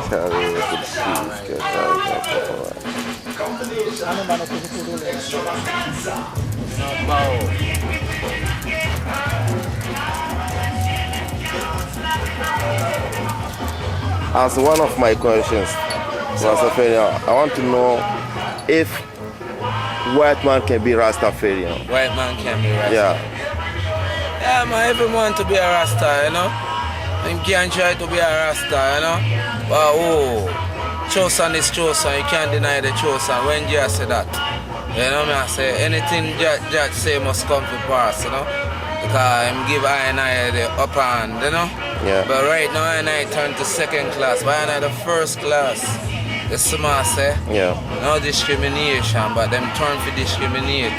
As one of my questions, Rastafarian, I want to know if white man can be Rastafarian. White man can be Rasta. Yeah. Man, everyone to be a Rasta, you know. You can try to be a Rasta, you know. But chosen is chosen, you can't deny the chosen. When Jah say that, you know me, I say anything Jah say must come to pass, you know. Because him give I and I the upper hand, you know. Yeah. But right now I and I turn to second class, but I and I the first class. The smart say, no discrimination, but them turn for discriminate.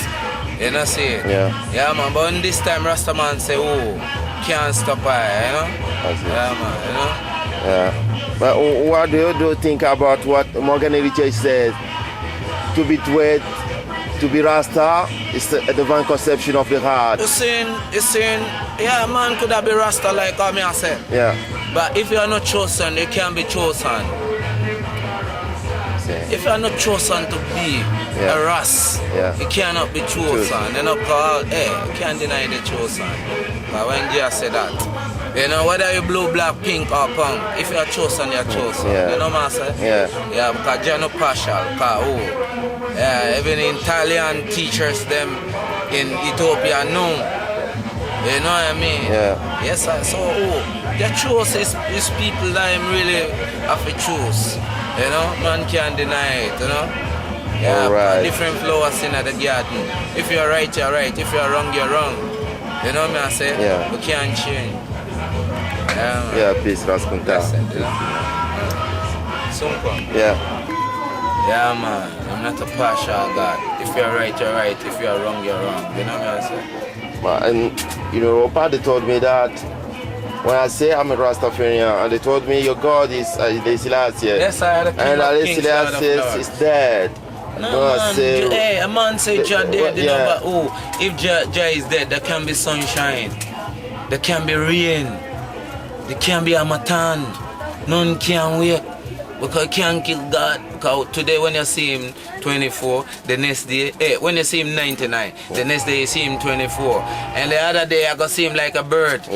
You know see it? Yeah man, but in this time Rasta man say, can't stop I, you know? Yeah man, you know? Yeah. But what do you think about what Morgan Heritage says? To be twed, to be Rasta is the divine conception of the heart. You saying, yeah man could have be Rasta like how me I say. Yeah. But if you are not chosen, you can't be chosen. If you are not chosen to be a Ras, you cannot be chosen. You know, call, you can't deny the chosen. But when Jah say that, you know, whether you blue, black, pink or punk, if you are chosen, you are chosen. You know what I say? Yeah, because Jah no partial. Because, even Italian teachers them in Ethiopia know. You know what I mean? Yes, sir. So, the choice is people that I'm really have to choose. You know, man can't deny it, you know? Yeah, different flowers in the garden. If you're right, you're right. If you're wrong, you're wrong. You know what I say? We can't change. Peace, Raskunta. Yeah, man. I'm not a partial God. If you're right, you're right. If you're wrong, you're wrong. You know what I say? And, you know, Opa, they told me that when I say I'm a Rastafarian, and they told me your God is Haile Selassie. Yes, I had a king and of Haile kings, Selassie is dead. No, man, a man say Jah dead, you know, but if Jah is dead, there can be sunshine, there can be rain, there can be Harmattan, none can wait, because you can't kill God. Because today when you see him 24, the next day, when you see him 99, the next day you see him 24, and the other day I go see him like a bird.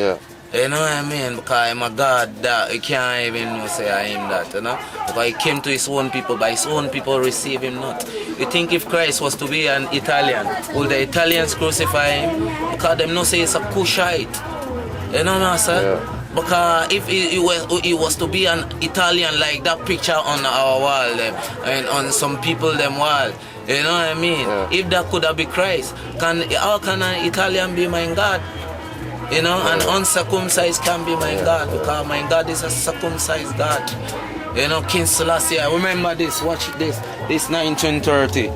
You know what I mean? Because I'm a God that you can't even say I am that, you know? Because he came to his own people, but his own people receive him not. You think if Christ was to be an Italian, will the Italians crucify him? Because them no say it's a Cushite. You know what I'm saying? Because if he was to be an Italian like that picture on our wall and on some people them wall, you know what I mean? If that could have been Christ, how can an Italian be my God? You know, an uncircumcised can be my God, because my God is a circumcised God. You know, King Selassie, remember this, watch this 1930.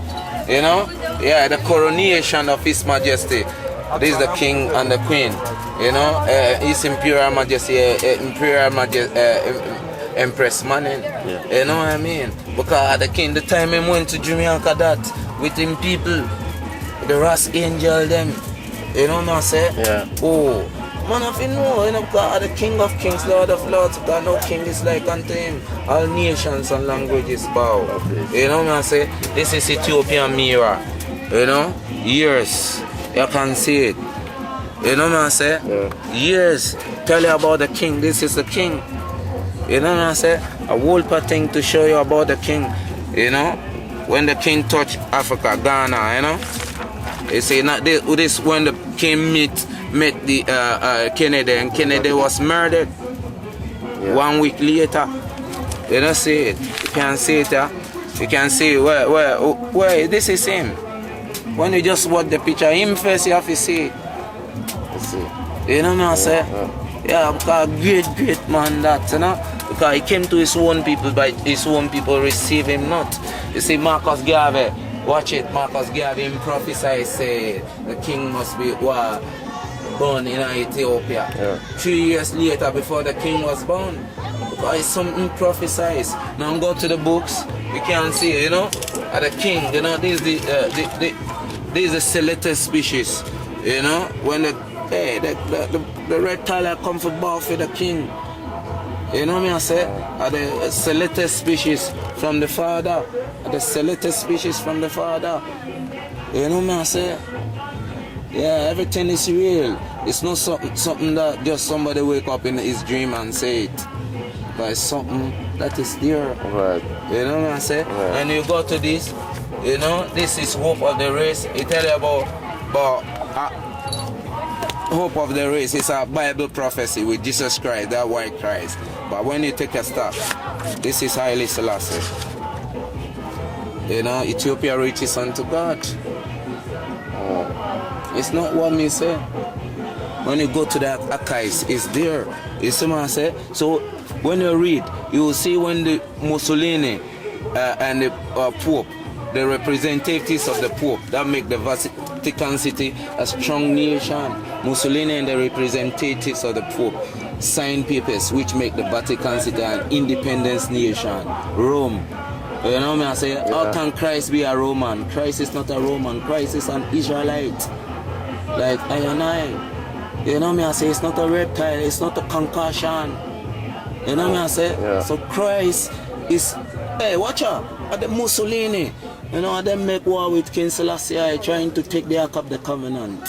You know, the coronation of His Majesty. This is the King and the Queen. You know, His Imperial Majesty, Empress Manning. You know what I mean? Because the King, the time he went to Jamaica, that with him people, the Ras Angel them. You know what I'm saying? Man, if you know, because the King of Kings, Lord of Lords, because no king is like unto him. All nations and languages bow. You know what I'm saying? This is Ethiopian mirror. You know? Years. You can see it. You know what I'm saying? Years. Tell you about the king. This is the king. You know what I'm saying? A whole thing to show you about the king. You know? When the king touched Africa, Ghana, you know? They say not this when the king met the Kennedy, and Kennedy was murdered 1 week later. You don't see it. You can see it. You can see where this is him. When you just watch the picture, him face you have to see it. You know what I'm saying? Yeah, because great man that, you know. Because he came to his own people, but his own people receive him not. You see Marcus Garvey. Watch it, Marcus Garvey him prophesy say the king must be born in Ethiopia. 3 years later before the king was born. Because it's something prophesied. Now go to the books, you can see, you know, the king, you know, this is the selected species. You know, when the red color come for bow for the king. You know me I say? Are the selected species from the Father. Are the selected species from the Father. You know me I say? Yeah, everything is real. It's not something that just somebody wake up in his dream and say it. But it's something that is there. Right. You know what I say? Right. And you go to this, you know, this is hope of the race. It tell you about hope of the race. It's a Bible prophecy with Jesus Christ, that white Christ. But when you take a stop, this is Haile Selassie. You know, Ethiopia reaches unto God. It's not what me say. When you go to the archives, it's there. You see what I say? So when you read, you will see when the Mussolini and the Pope, the representatives of the Pope, that make the Vatican City a strong nation. Mussolini and the representatives of the Pope sign papers which make the Vatican City an independent nation. Rome. You know what I say? Yeah. How can Christ be a Roman? Christ is not a Roman. Christ is an Israelite. Like I and I. You know what I say? It's not a reptile. It's not a concussion. You know what I say? Yeah. So Christ is, hey, watch out. At the Mussolini, you know, they make war with King Selassie trying to take the Ark of the Covenant.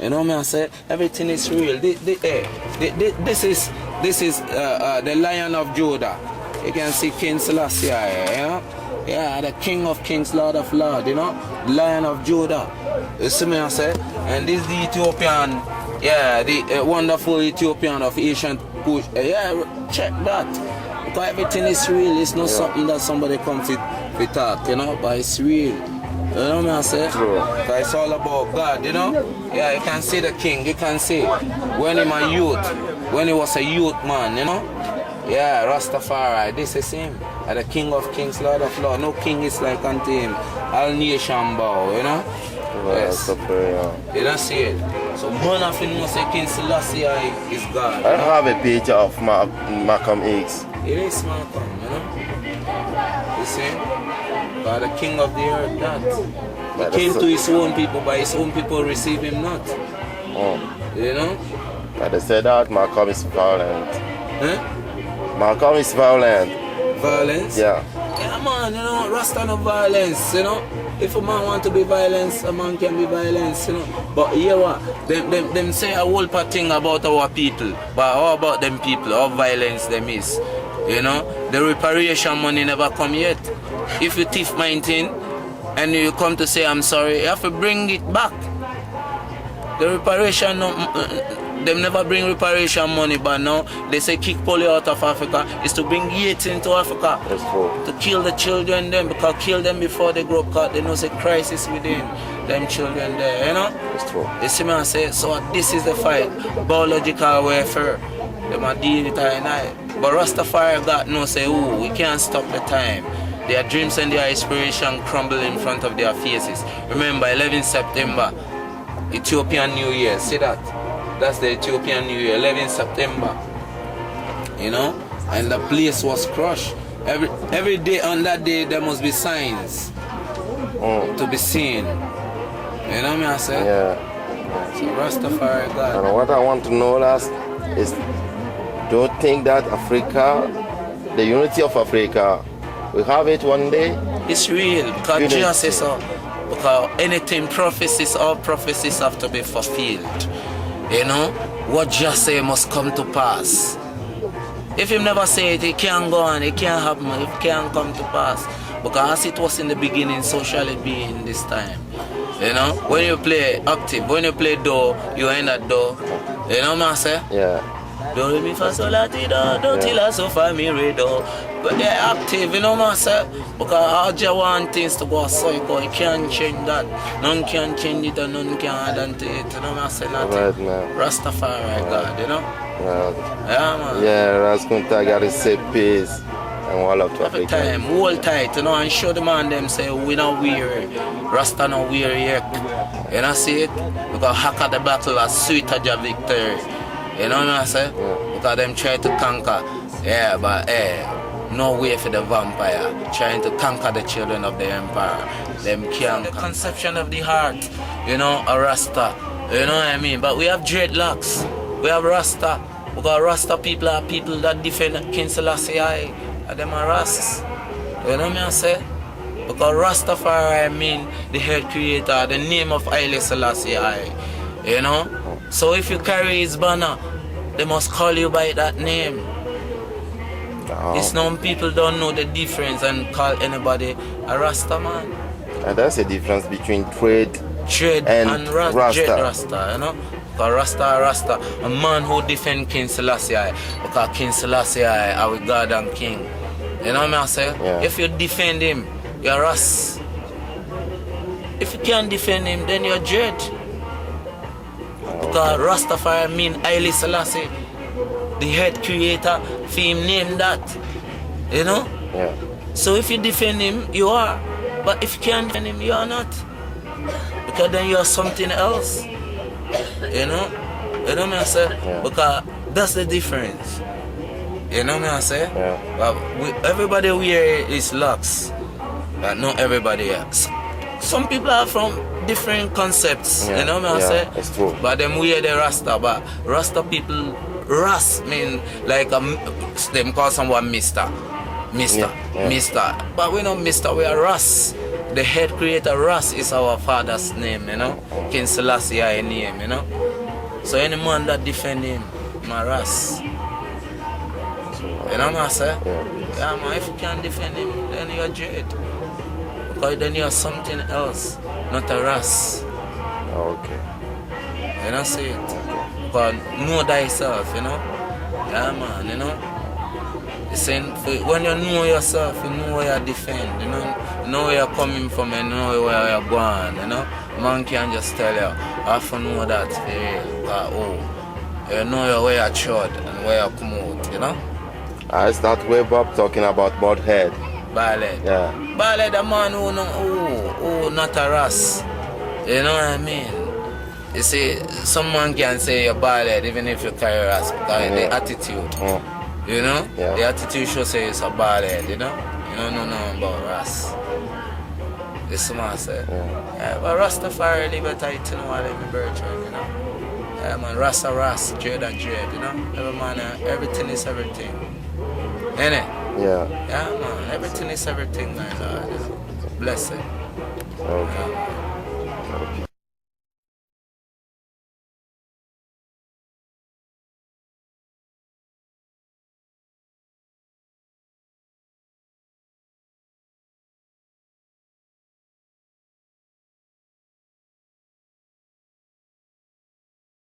You know what I say? Everything is real. This is the Lion of Judah. You can see King Selassie, you know? Yeah, the King of Kings, Lord of Lords, you know? Lion of Judah. You see me I say? And this is the Ethiopian, yeah, the wonderful Ethiopian of ancient Kush. Yeah, check that. Because everything is real. It's not something that somebody comes to talk, you know? But it's real. You know what I say? True. Because it's all about God, you know? Yeah, you can see the king. You can see when he was a youth, when he was a youth man, you know? Yeah, Rastafari, this is him. The King of Kings, Lord of Lords. No king is like unto him. All nation bow, you know? Yes. You don't see it. So one of them must say King Selassie is God. I have a picture of Malcolm X. It is Malcolm, you know? You see? But the King of the earth, that. He came to his own people, but his own people receive him not. Oh. You know? But they said that Malcolm is violent. Huh? Malcolm is violent. Violence? Yeah. Yeah, man, you know, Rasta no violence, you know. If a man want to be violent, a man can be violent, you know. But here what? Them say a whole part thing about our people. But how about them people? How violence them is? You know? The reparation money never come yet. If you thief my thing and you come to say I'm sorry, you have to bring it back. The reparation, them never bring reparation money, but now they say kick polio out of Africa is to bring Yates into Africa. That's true. To kill the children them, because kill them before they grow up, because they know say crisis within them children there, you know? That's true. You see me I say, so this is the fight, biological warfare. They might deal with I and I. But Rastafari God no say, oh, we can't stop the time. Their dreams and their inspiration crumble in front of their faces. Remember, 11 September, Ethiopian New Year, see that? That's the Ethiopian New Year, 11 September. You know? And the place was crushed. Every day on that day, there must be signs to be seen. You know what I say? Yeah. So Rastafari God. And what I want to know last is, don't think that Africa, the unity of Africa, we have it one day. It's real, because Jesus says so. Because anything prophecies, all prophecies have to be fulfilled. You know, what Jesus say must come to pass. If he never say it, it can't go on, it can't happen, it can't come to pass. Because as it was in the beginning, so shall it be in this time. You know, when you play octave, when you play do, you end at do. You know what I say? Yeah. Do re mi fa sol la ti do, do ti la so fa mi re do. But they're active, you know what I say? Because all you want things to go so you can't change that. None can change it and none can add on to it. You know what I say? Nothing. Right, man. Rastafari God, you know? Right. Yeah, man. Yeah, Raskunta got to say peace and all of to Every Africa. time, hold tight, you know, and show the man them say we not weary. Rasta not weary yet. You know see it? Because Haka the battle as sweet as your victory. You know what I say? Yeah. Because them try to conquer. Yeah, but no way for the vampire trying to conquer the children of the empire. Them can't. The conception of the heart, you know, a Rasta. You know what I mean? But we have dreadlocks. We have Rasta. Because Rasta people are people that defend King Selassie I, and them are Ras. You know what I say? Because Rastafari mean the head creator, the name of Haile Selassie I. You know? So if you carry his banner, they must call you by that name. It's known people don't know the difference and call anybody a Rasta man. And that's the difference between trade and Rasta. Rasta, you know? Because Rasta, a man who defend King Selassie I, because King Selassie I, our God and King. You know what I say? Yeah. If you defend him, you're Ras. If you can't defend him, then you're Dread. Because Rastafari mean Haile Selassie, the head creator, for him name that. You know? Yeah. So if you defend him, you are. But if you can't defend him, you are not. Because then you are something else. You know? You know what I say? Yeah. Because that's the difference. You know what I say? Yeah. But everybody wear is locks. But not everybody else. Some people are from different concepts. Yeah. You know what I Yeah, say? it's true. But them wear the Rasta. But Rasta people, Ras mean like them call someone Mister. Yeah. Mister. But we not Mister, we are Ras. The head creator Ras is our father's name, you know. King Selassie I name, you know. So any man that defend him, my Ras. You know what I say? Yeah, man, if you can't defend him, then you're Dread. Because then you're something else, not a Ras. Okay. You know, see it? But know thyself, you know? Yeah, man, you know? You see, when you know yourself, you know where you defend, you know where you're coming from, you know where you're going, you know? Man can't just tell you, I have to know that for real. You know where you trod and where you come out, you know? I start way up talking about bald head. Ballad. Yeah. Ballad, a man who not a Ras. You know what I mean? You see, some man can say you're ballad even if you carry Ras because the attitude. You know? Yeah. The attitude should say it's a ballad, you know? You don't know nothing about Ras. It's smart, say. Yeah, but Rastafari live a tight to know what I'm virtual, you know? Yeah, man, Ras, Dread, you know? Every man, everything is everything. Innit? Yeah. Yeah, man, everything is everything, my Lord. Bless it. Okay. Yeah.